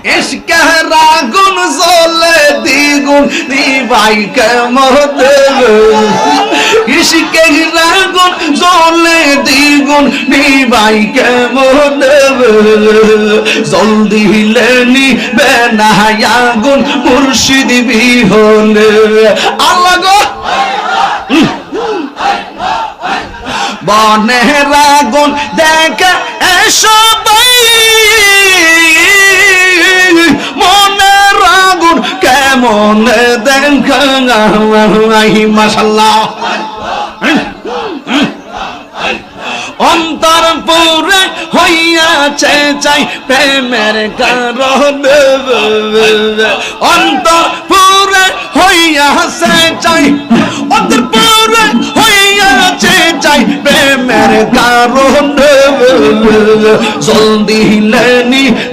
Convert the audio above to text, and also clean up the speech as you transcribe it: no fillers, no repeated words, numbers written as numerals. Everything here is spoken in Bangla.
ইশকের আগুন জ্বলে দ্বিগুণ নিভাই কেমন দেবে ইশকের আগুন জ্বলে দ্বিগুণ নিভাই কেমন দেবে জল দিলে নিবে না আগুন মুর্শিদ বিহনে আল্লাহ গো বনের আগুন দেখে সবাই মনের আগুন কেমন দেখা মাশাআল্লাহ অন্তর পুরে হইয়াছে চাই প্রেমের কারণে অন্তর পুরে হইয়াছে চাই অন্তর পুরে হইয়াছে চাই প্রেমের কারণে জল দিলে নিবে